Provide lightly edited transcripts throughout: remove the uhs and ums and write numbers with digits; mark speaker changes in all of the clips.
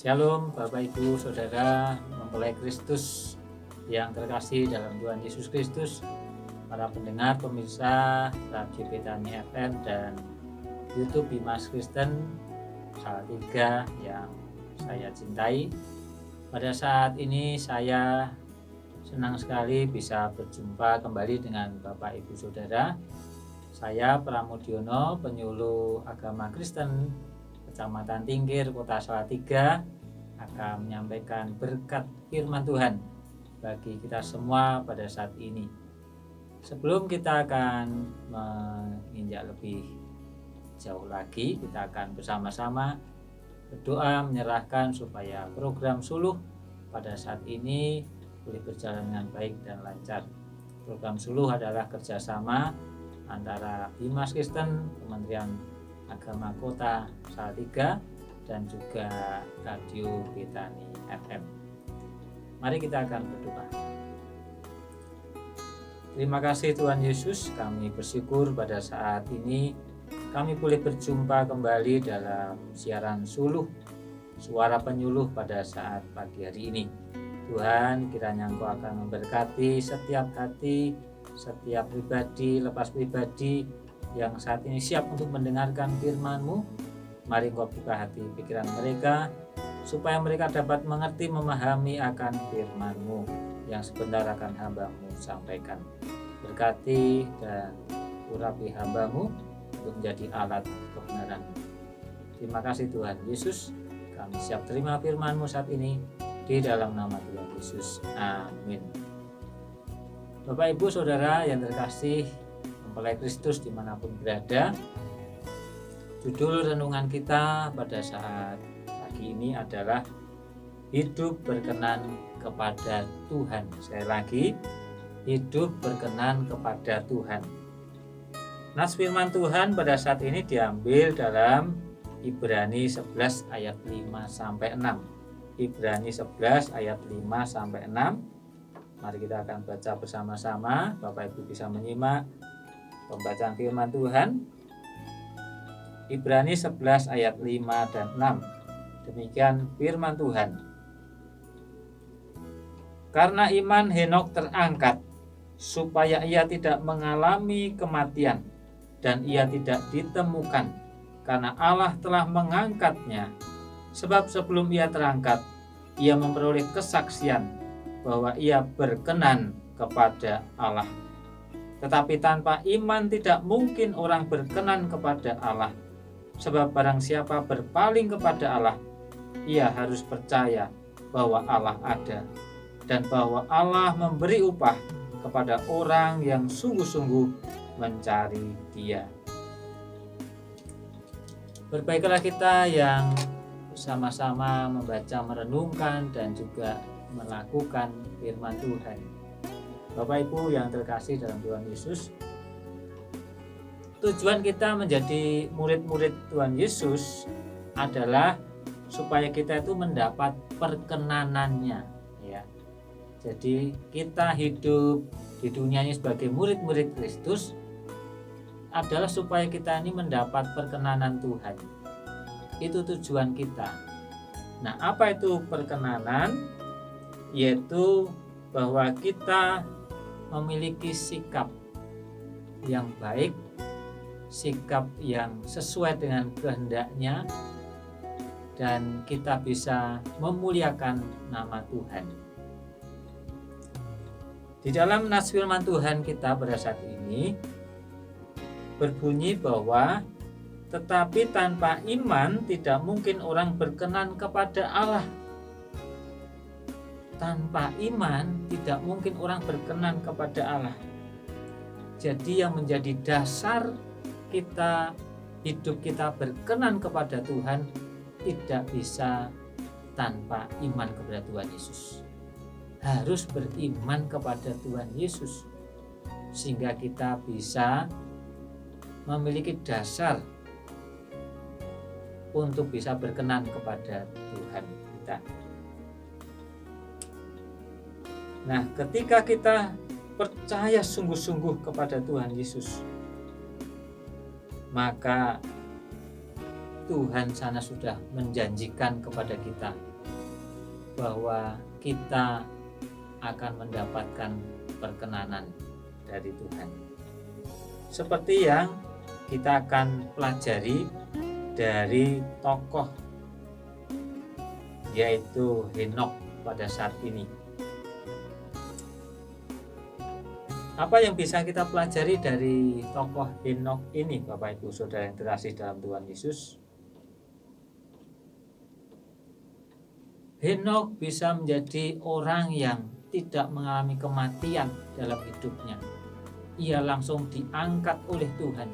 Speaker 1: Shalom Bapak Ibu Saudara mempelai Kristus yang terkasih dalam Tuhan Yesus Kristus, para pendengar pemirsa Radio Betani FM dan YouTube Bimas Kristen Salatiga yang saya cintai. Pada saat ini saya senang sekali bisa berjumpa kembali dengan Bapak Ibu Saudara. Saya Pramudiono, penyuluh agama Kristen Kecamatan Tingkir, Kota Salatiga, akan menyampaikan berkat firman Tuhan bagi kita semua pada saat ini. Sebelum kita akan menginjak lebih jauh lagi, kita akan bersama-sama berdoa menyerahkan supaya program Suluh pada saat ini boleh berjalan dengan baik dan lancar. Program Suluh adalah kerjasama antara Bimas Kristen, Kementerian Agama Kota Salatiga, dan juga Radio Betani FM. Mari kita akan berdoa. Terima kasih Tuhan Yesus, kami bersyukur pada saat ini kami boleh berjumpa kembali dalam siaran Suluh, suara penyuluh pada saat pagi hari ini. Tuhan, kiranya Engkau akan memberkati setiap hati, setiap pribadi, lepas pribadi yang saat ini siap untuk mendengarkan firman-Mu. Mari Engkau buka hati pikiran mereka supaya mereka dapat mengerti, memahami akan firman-Mu yang sebentar akan hamba-Mu sampaikan. Berkati dan urapi hamba-Mu untuk menjadi alat kebenaran. Terima kasih Tuhan Yesus, kami siap terima firman-Mu saat ini di dalam nama Tuhan Yesus. Amin. Bapak Ibu Saudara yang terkasih mempelai Kristus dimanapun berada, judul renungan kita pada saat pagi ini adalah hidup berkenan kepada Tuhan. Sekali lagi, hidup berkenan kepada Tuhan. Nas firman Tuhan pada saat ini diambil dalam Ibrani 11 ayat 5-6. Ibrani 11 ayat 5-6. Mari kita akan baca bersama-sama. Bapak Ibu bisa menyimak pembacaan firman Tuhan. Ibrani 11 ayat 5 dan 6. Demikian firman Tuhan. Karena iman Henokh terangkat supaya ia tidak mengalami kematian, dan ia tidak ditemukan karena Allah telah mengangkatnya. Sebab sebelum ia terangkat, ia memperoleh kesaksian bahwa ia berkenan kepada Allah. Tetapi tanpa iman tidak mungkin orang berkenan kepada Allah. Sebab barang siapa berpaling kepada Allah, ia harus percaya bahwa Allah ada, dan bahwa Allah memberi upah kepada orang yang sungguh-sungguh mencari Dia. Berbaiklah kita yang bersama-sama membaca, merenungkan, dan juga melakukan firman Tuhan. Bapak Ibu yang terkasih dalam Tuhan Yesus, tujuan kita menjadi murid-murid Tuhan Yesus adalah supaya kita itu mendapat perkenanannya, ya. Jadi kita hidup di dunia ini sebagai murid-murid Kristus adalah supaya kita ini mendapat perkenanan Tuhan. Itu tujuan kita. Nah, apa itu perkenanan? Yaitu bahwa kita memiliki sikap yang baik, sikap yang sesuai dengan kehendaknya, dan kita bisa memuliakan nama Tuhan. Di dalam nas firman Tuhan kita pada saat ini berbunyi bahwa tetapi tanpa iman tidak mungkin orang berkenan kepada Allah. Tanpa iman tidak mungkin orang berkenan kepada Allah. Jadi yang menjadi dasar kita, hidup kita berkenan kepada Tuhan tidak bisa tanpa iman kepada Tuhan Yesus. Harus beriman kepada Tuhan Yesus sehingga kita bisa memiliki dasar untuk bisa berkenan kepada Tuhan kita. Nah, ketika kita percaya sungguh-sungguh kepada Tuhan Yesus, maka Tuhan sana sudah menjanjikan kepada kita bahwa kita akan mendapatkan perkenanan dari Tuhan. Seperti yang kita akan pelajari dari tokoh yaitu Henokh pada saat ini. Apa yang bisa kita pelajari dari tokoh Henokh ini, Bapak Ibu Saudara yang terkasih dalam Tuhan Yesus? Henokh bisa menjadi orang yang tidak mengalami kematian dalam hidupnya. Ia langsung diangkat oleh Tuhan.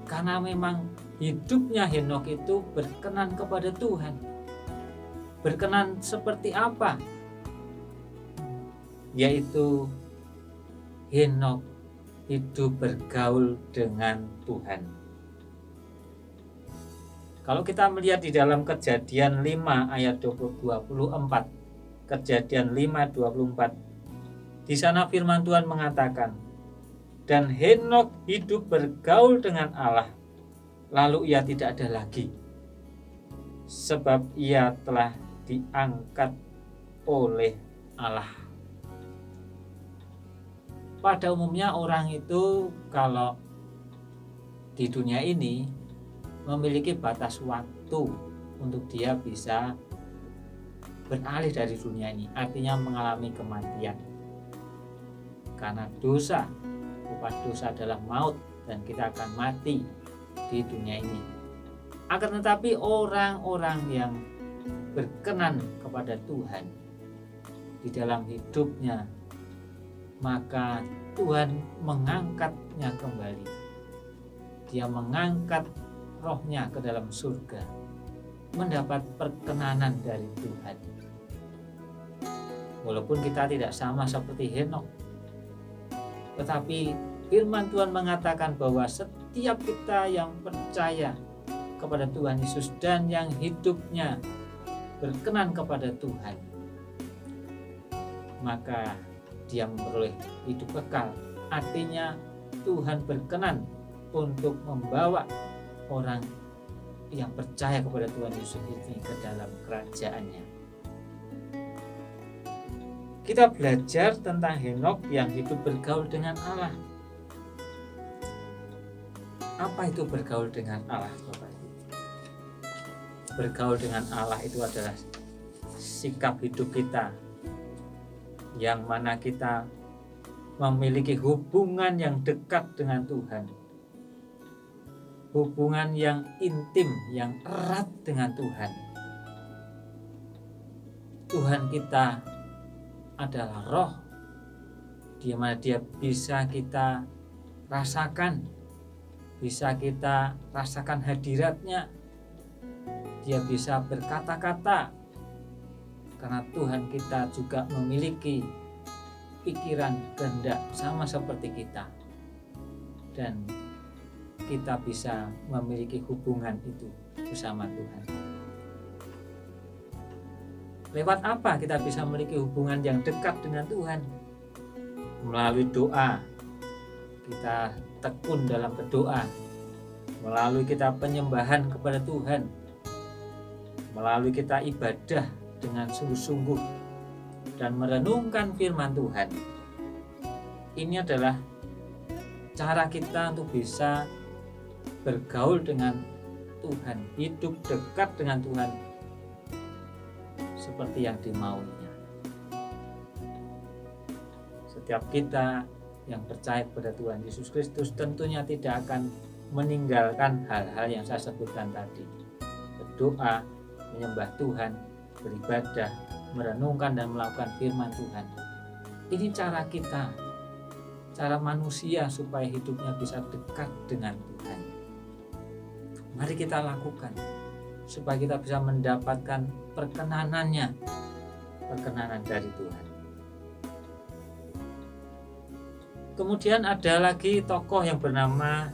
Speaker 1: Karena memang hidupnya Henokh itu berkenan kepada Tuhan. Berkenan seperti apa? Yaitu Henokh hidup bergaul dengan Tuhan. Kalau kita melihat di dalam Kejadian 5 ayat 24, Kejadian 5:24, di sana firman Tuhan mengatakan, dan Henokh hidup bergaul dengan Allah, lalu ia tidak ada lagi, sebab ia telah diangkat oleh Allah. Pada umumnya orang itu kalau di dunia ini memiliki batas waktu untuk dia bisa beralih dari dunia ini, artinya mengalami kematian. Karena dosa, upah dosa adalah maut, dan kita akan mati di dunia ini. Akan tetapi orang-orang yang berkenan kepada Tuhan di dalam hidupnya, maka Tuhan mengangkatnya kembali. Dia mengangkat rohnya ke dalam surga, mendapat perkenanan dari Tuhan. Walaupun kita tidak sama seperti Henokh, tetapi firman Tuhan mengatakan bahwa setiap kita yang percaya kepada Tuhan Yesus dan yang hidupnya berkenan kepada Tuhan, maka dia memperoleh hidup kekal. Artinya Tuhan berkenan untuk membawa orang yang percaya kepada Tuhan Yesus ini ke dalam kerajaan-Nya. Kita belajar tentang Henokh yang hidup bergaul dengan Allah. Apa itu bergaul dengan Allah, Bapak Ibu? Bergaul dengan Allah itu adalah sikap hidup kita, yang mana kita memiliki hubungan yang dekat dengan Tuhan, hubungan yang intim, yang erat dengan Tuhan. Tuhan kita adalah roh, di mana dia bisa kita rasakan, bisa kita rasakan hadiratnya. Dia bisa berkata-kata, karena Tuhan kita juga memiliki pikiran kehendak sama seperti kita, dan kita bisa memiliki hubungan itu bersama Tuhan. Lewat apa kita bisa memiliki hubungan yang dekat dengan Tuhan? Melalui doa, kita tekun dalam berdoa, melalui kita penyembahan kepada Tuhan, melalui kita ibadah dengan sungguh-sungguh dan merenungkan firman Tuhan. Ini adalah cara kita untuk bisa bergaul dengan Tuhan, hidup dekat dengan Tuhan seperti yang dimaunya. Setiap kita yang percaya kepada Tuhan Yesus Kristus tentunya tidak akan meninggalkan hal-hal yang saya sebutkan tadi. Berdoa, menyembah Tuhan, beribadah, merenungkan dan melakukan firman Tuhan. Ini cara kita, cara manusia supaya hidupnya bisa dekat dengan Tuhan. Mari kita lakukan supaya kita bisa mendapatkan perkenanannya, perkenanan dari Tuhan. Kemudian ada lagi tokoh yang bernama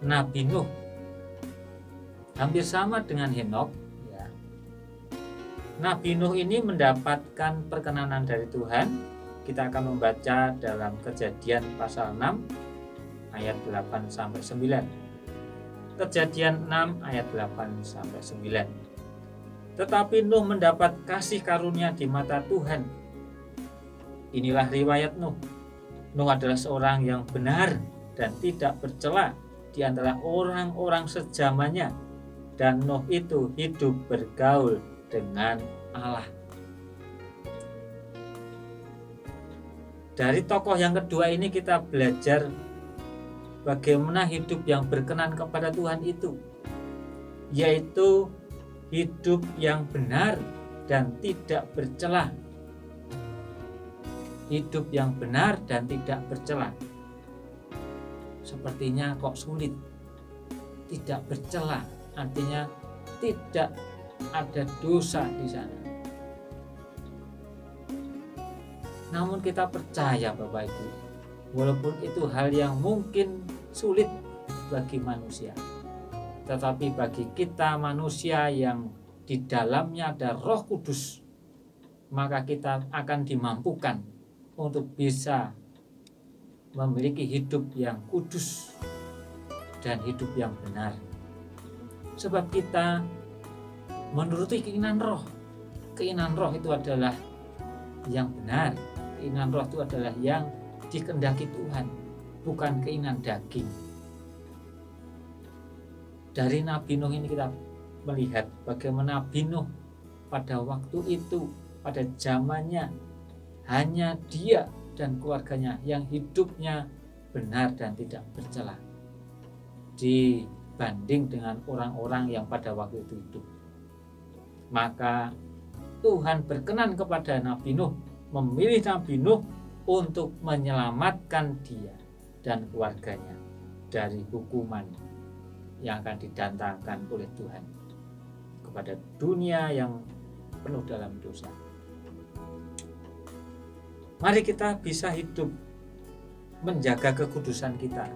Speaker 1: Nabi Nuh. Hampir sama dengan Henokh. Nabi Nuh ini mendapatkan perkenanan dari Tuhan. Kita akan membaca dalam Kejadian pasal 6 ayat 8-9. Kejadian 6 ayat 8-9. Tetapi Nuh mendapat kasih karunia di mata Tuhan. Inilah riwayat Nuh. Nuh adalah seorang yang benar dan tidak bercela di antara orang-orang sezamannya, dan Nuh itu hidup bergaul dengan Allah. Dari tokoh yang kedua ini kita belajar bagaimana hidup yang berkenan kepada Tuhan itu, yaitu hidup yang benar dan tidak bercela. Hidup yang benar dan tidak bercela. Sepertinya kok sulit. Tidak bercela artinya tidak ada dosa di sana. Namun kita percaya Bapak Ibu, walaupun itu hal yang mungkin sulit bagi manusia, tetapi bagi kita manusia yang di dalamnya ada Roh Kudus, maka kita akan dimampukan untuk bisa memiliki hidup yang kudus dan hidup yang benar. Sebab kita menuruti keinginan roh. Keinginan roh itu adalah yang benar. Keinginan roh itu adalah yang dikehendaki Tuhan, bukan keinginan daging. Dari Nabi Nuh ini kita melihat bagaimana Nabi Nuh pada waktu itu, pada zamannya, hanya dia dan keluarganya yang hidupnya benar dan tidak bercela dibanding dengan orang-orang yang pada waktu itu hidup. Maka Tuhan berkenan kepada Nabi Nuh, memilih Nabi Nuh untuk menyelamatkan dia dan keluarganya dari hukuman yang akan didatangkan oleh Tuhan kepada dunia yang penuh dalam dosa. Mari kita bisa hidup menjaga kekudusan kita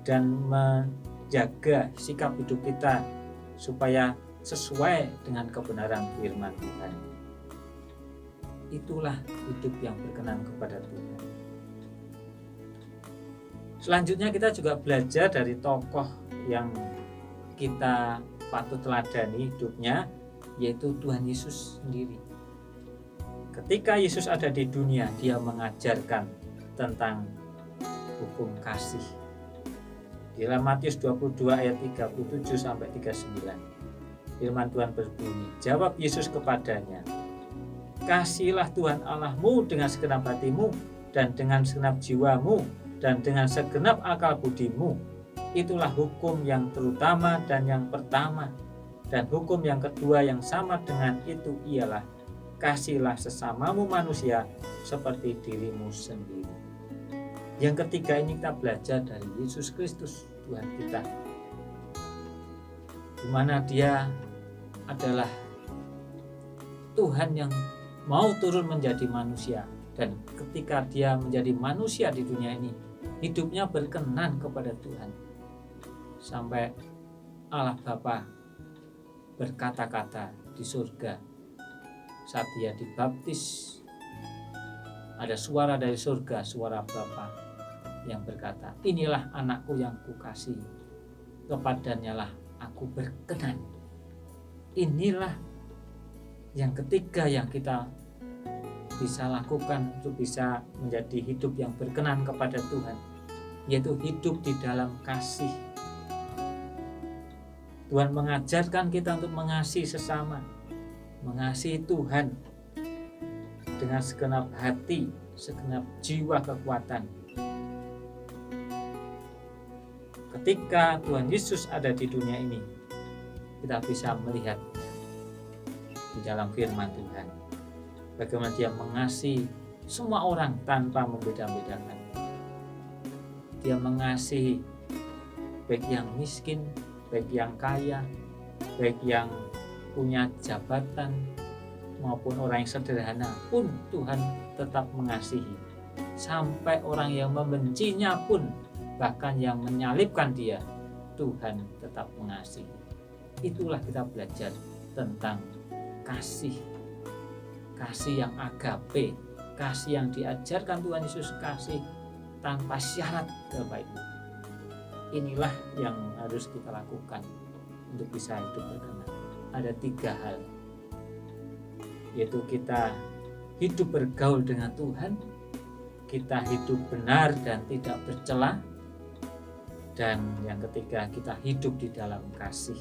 Speaker 1: dan menjaga sikap hidup kita supaya sesuai dengan kebenaran firman Tuhan. Itulah hidup yang berkenan kepada Tuhan. Selanjutnya kita juga belajar dari tokoh yang kita patut teladani hidupnya, yaitu Tuhan Yesus sendiri. Ketika Yesus ada di dunia, dia mengajarkan tentang hukum kasih. Di dalam Matius 22 ayat 37-39, firman Tuhan berbunyi, jawab Yesus kepadanya, kasihilah Tuhan Allahmu dengan segenap hatimu dan dengan segenap jiwamu dan dengan segenap akal budimu. Itulah hukum yang terutama dan yang pertama. Dan hukum yang kedua yang sama dengan itu ialah kasihilah sesamamu manusia seperti dirimu sendiri. Yang ketiga ini kita belajar dari Yesus Kristus Tuhan kita, di mana dia adalah Tuhan yang mau turun menjadi manusia, dan ketika dia menjadi manusia di dunia ini, hidupnya berkenan kepada Tuhan sampai Allah Bapa berkata-kata di surga saat dia dibaptis. Ada suara dari surga, suara Bapa yang berkata, inilah anakku yang kukasihi, kepadanya lah aku berkenan. Inilah yang ketiga yang kita bisa lakukan untuk bisa menjadi hidup yang berkenan kepada Tuhan, yaitu hidup di dalam kasih. Tuhan mengajarkan kita untuk mengasihi sesama, mengasihi Tuhan dengan segenap hati, segenap jiwa, kekuatan. Ketika Tuhan Yesus ada di dunia ini, kita bisa melihat di dalam firman Tuhan bagaimana dia mengasihi semua orang tanpa membeda-bedakan. Dia mengasihi baik yang miskin, baik yang kaya, baik yang punya jabatan maupun orang yang sederhana pun Tuhan tetap mengasihi. Sampai orang yang membencinya pun, bahkan yang menyalibkan dia, Tuhan tetap mengasihi. Itulah kita belajar tentang kasih. Kasih yang agape, kasih yang diajarkan Tuhan Yesus, kasih tanpa syarat, Bapak Ibu. inilah yang harus kita lakukan untuk bisa hidup berkenan. Ada 3 hal, yaitu kita hidup bergaul dengan Tuhan, kita hidup benar dan tidak bercela, dan yang ketiga kita hidup di dalam kasih.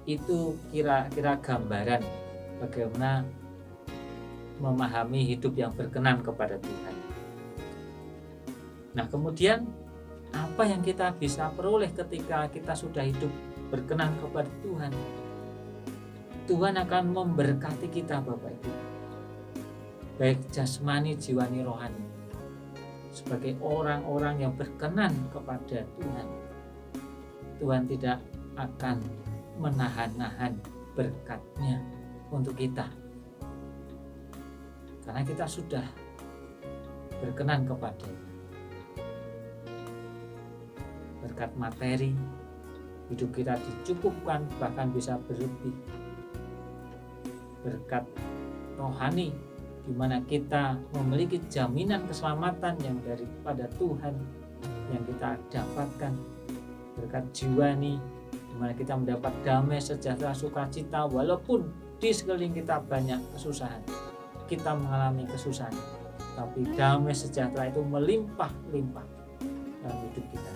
Speaker 1: Itu kira-kira gambaran bagaimana memahami hidup yang berkenan kepada Tuhan. Nah, kemudian apa yang kita bisa peroleh ketika kita sudah hidup berkenan kepada Tuhan? Tuhan akan memberkati kita, Bapak Ibu, baik jasmani, jiwani, rohani. Sebagai orang-orang yang berkenan kepada Tuhan, Tuhan tidak akan menahan-nahan berkat-Nya untuk kita, karena kita sudah berkenan kepada-Nya. Berkat materi, hidup kita dicukupkan, bahkan bisa berlebih. Berkat rohani, di mana kita memiliki jaminan keselamatan yang daripada Tuhan yang kita dapatkan. Berkat jiwani, di mana kita mendapat damai, sejahtera, sukacita, walaupun di sekeliling kita banyak kesusahan, kita mengalami kesusahan, tapi damai sejahtera itu melimpah-limpah dalam hidup kita.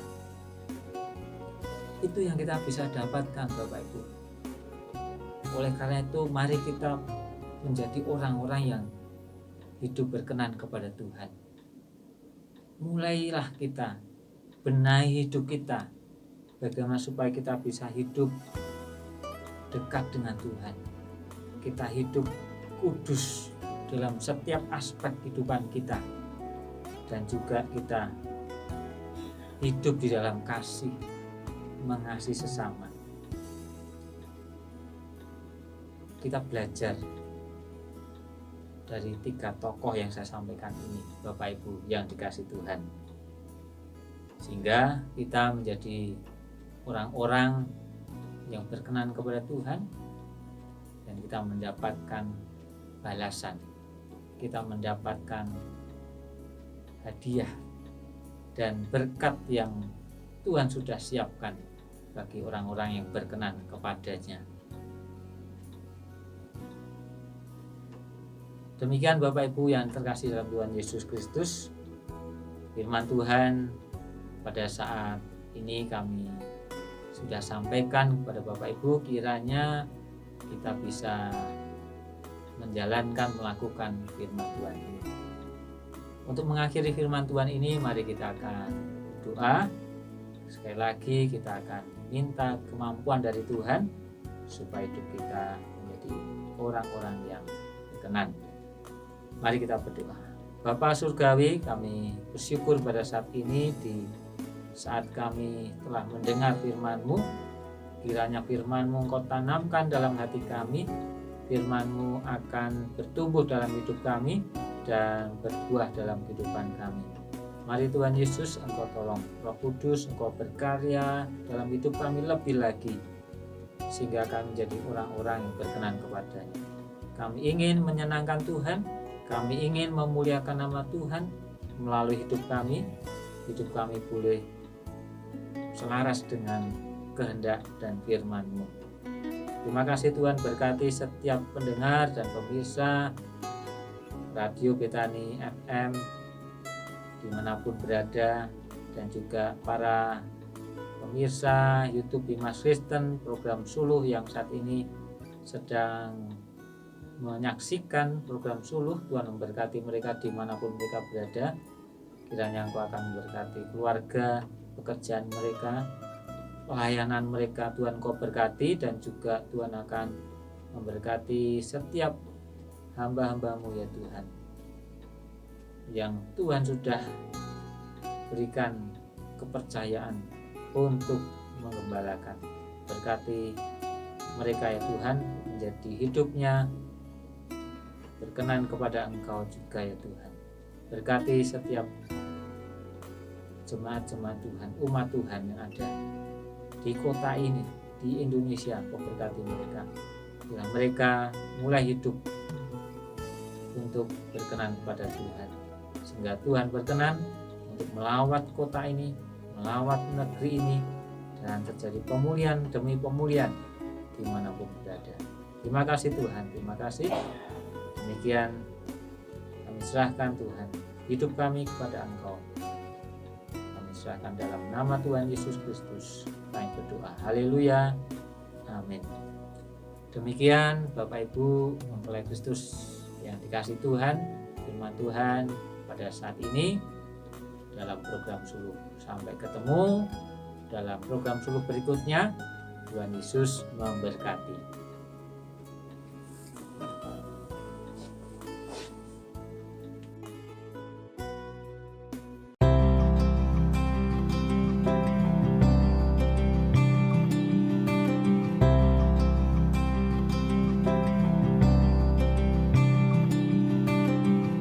Speaker 1: Itu yang kita bisa dapatkan, Bapak Ibu. Oleh karena itu, mari kita menjadi orang-orang yang hidup berkenan kepada Tuhan. Mulailah kita benahi hidup kita, bagaimana supaya kita bisa hidup dekat dengan Tuhan. Kita hidup kudus dalam setiap aspek kehidupan kita, dan juga kita hidup di dalam kasih, mengasihi sesama. Kita belajar dari 3 tokoh yang saya sampaikan ini, Bapak Ibu yang dikasihi Tuhan, sehingga kita menjadi orang-orang yang berkenan kepada Tuhan, dan kita mendapatkan balasan, kita mendapatkan hadiah dan berkat yang Tuhan sudah siapkan bagi orang-orang yang berkenan kepadanya. Demikian Bapak Ibu yang terkasih dalam Tuhan Yesus Kristus, firman Tuhan pada saat ini kami sudah sampaikan kepada Bapak Ibu. Kiranya kita bisa menjalankan, melakukan firman Tuhan ini. Untuk mengakhiri firman Tuhan ini, mari kita akan doa. Sekali lagi kita akan minta kemampuan dari Tuhan supaya hidup kita menjadi orang-orang yang berkenan. Mari kita berdoa. Bapa Surgawi, kami bersyukur pada saat ini, di saat kami telah mendengar firman-Mu. Kiranya firman-Mu Engkau tanamkan dalam hati kami, firman-Mu akan bertumbuh dalam hidup kami dan berbuah dalam kehidupan kami. Mari Tuhan Yesus, Engkau tolong, Roh Kudus, Engkau berkarya dalam hidup kami lebih lagi, sehingga kami menjadi orang-orang yang berkenan kepada-Nya. Kami ingin menyenangkan Tuhan, kami ingin memuliakan nama Tuhan melalui hidup kami boleh selaras dengan kehendak dan firman-Mu. Terima kasih Tuhan, berkati setiap pendengar dan pemirsa Radio Betani FM dimanapun berada, dan juga para pemirsa YouTube Dimas Kristen program Suluh yang saat ini sedang menyaksikan program Suluh. Tuhan memberkati mereka dimanapun mereka berada. Kiranya Engkau akan memberkati keluarga, pekerjaan mereka, pelayanan mereka. Tuhan Engkau berkati, dan juga Tuhan akan memberkati setiap hamba-hamba-Mu ya Tuhan, yang Tuhan sudah berikan kepercayaan untuk menggembalakan. Berkati mereka ya Tuhan, menjadi hidupnya berkenan kepada Engkau juga ya Tuhan. Berkati setiap jemaat-jemaat Tuhan, umat Tuhan yang ada di kota ini, di Indonesia. Kau berkati mereka, bila mereka mulai hidup untuk berkenan kepada Tuhan, sehingga Tuhan berkenan untuk melawat kota ini, melawat negeri ini, dan terjadi pemulihan demi pemulihan dimanapun berada. Terima kasih Tuhan, terima kasih. Demikian kami serahkan Tuhan hidup kami kepada Engkau. Kami serahkan dalam nama Tuhan Yesus Kristus. Kami berdoa. Haleluya. Amin. Demikian Bapak Ibu mempelai Kristus yang dikasih Tuhan, firman Tuhan pada saat ini dalam program Suluh. Sampai ketemu dalam program Suluh berikutnya. Tuhan Yesus memberkati.